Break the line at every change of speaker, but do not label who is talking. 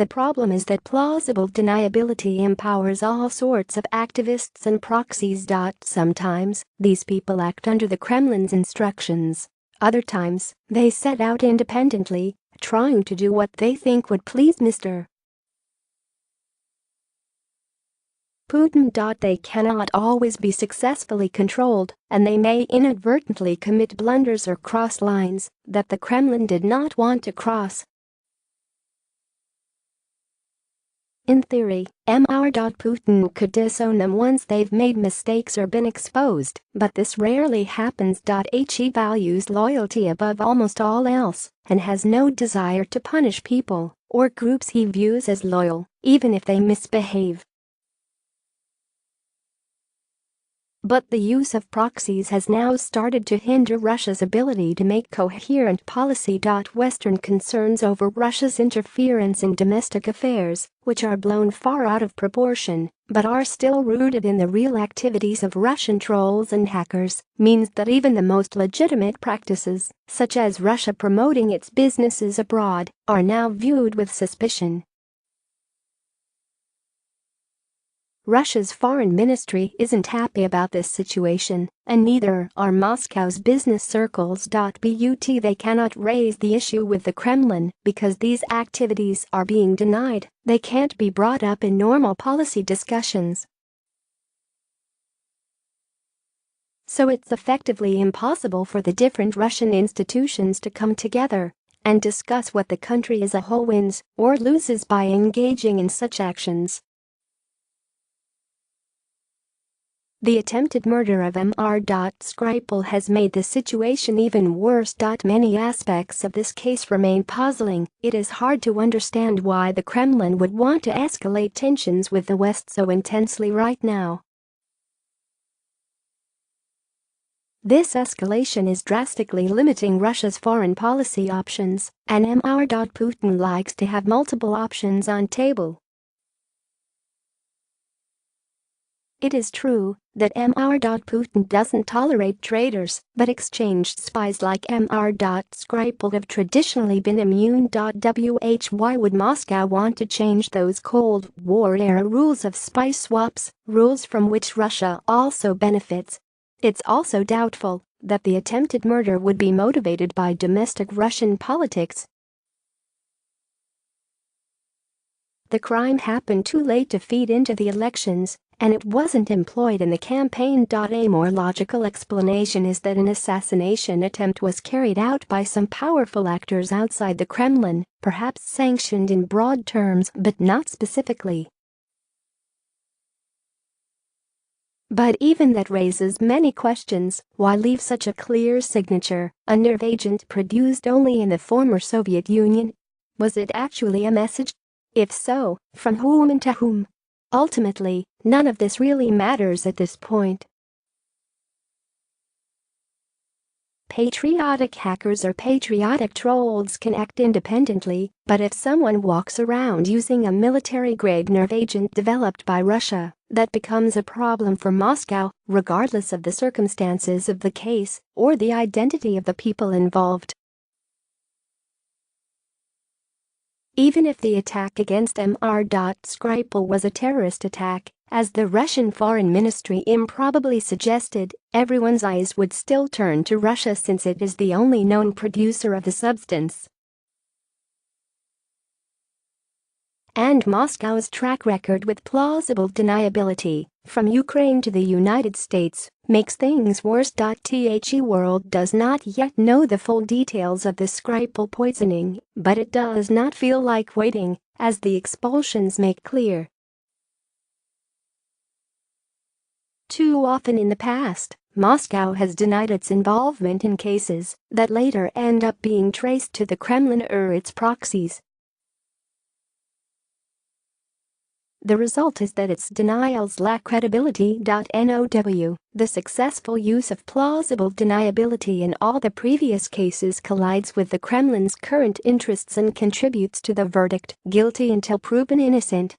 The problem is that plausible deniability empowers all sorts of activists and proxies. Sometimes, these people act under the Kremlin's instructions. Other times, they set out independently, trying to do what they think would please Mr. Putin. They cannot always be successfully controlled, and they may inadvertently commit blunders or cross lines that the Kremlin did not want to cross. In theory, Mr. could disown them once they've made mistakes or been exposed, but this rarely happens. He values loyalty above almost all else and has no desire to punish people or groups he views as loyal, even if they misbehave. But the use of proxies has now started to hinder Russia's ability to make coherent policy.Western concerns over Russia's interference in domestic affairs, which are blown far out of proportion but are still rooted in the real activities of Russian trolls and hackers, means that even the most legitimate practices, such as Russia promoting its businesses abroad, are now viewed with suspicion. Russia's foreign ministry isn't happy about this situation, and neither are Moscow's business circles. But they cannot raise the issue with the Kremlin because these activities are being denied. They can't be brought up in normal policy discussions. So it's effectively impossible for the different Russian institutions to come together and discuss what the country as a whole wins or loses by engaging in such actions. The attempted murder of Mr. has made the situation even worse. Many aspects of this case remain puzzling. It is hard to understand why the Kremlin would want to escalate tensions with the West so intensely right now. This escalation is drastically limiting Russia's foreign policy options, and Mr. Putin likes to have multiple options on table. It is true that Mr. Putin doesn't tolerate traitors, but exchanged spies like Mr. have traditionally been immune. Why would Moscow want to change those Cold War-era rules of spy swaps, rules from which Russia also benefits? It's also doubtful that the attempted murder would be motivated by domestic Russian politics. The crime happened too late to feed into the elections, and it wasn't employed in the campaign. A more logical explanation is that an assassination attempt was carried out by some powerful actors outside the Kremlin, perhaps sanctioned in broad terms but not specifically. But even that raises many questions. Why leave such a clear signature, a nerve agent produced only in the former Soviet Union? Was it actually a message? If so, from whom and to whom? Ultimately, none of this really matters at this point. Patriotic hackers or patriotic trolls can act independently, but if someone walks around using a military-grade nerve agent developed by Russia, that becomes a problem for Moscow, regardless of the circumstances of the case or the identity of the people involved. Even if the attack against Mr. was a terrorist attack, as the Russian Foreign Ministry improbably suggested, everyone's eyes would still turn to Russia since it is the only known producer of the substance. And Moscow's track record with plausible deniability, from Ukraine to the United States, makes things worse. The world does not yet know the full details of the Skripal poisoning, but it does not feel like waiting, as the expulsions make clear. Too often in the past, Moscow has denied its involvement in cases that later end up being traced to the Kremlin or its proxies. The result is that its denials lack credibility. Now, the successful use of plausible deniability in all the previous cases collides with the Kremlin's current interests and contributes to the verdict, guilty until proven innocent.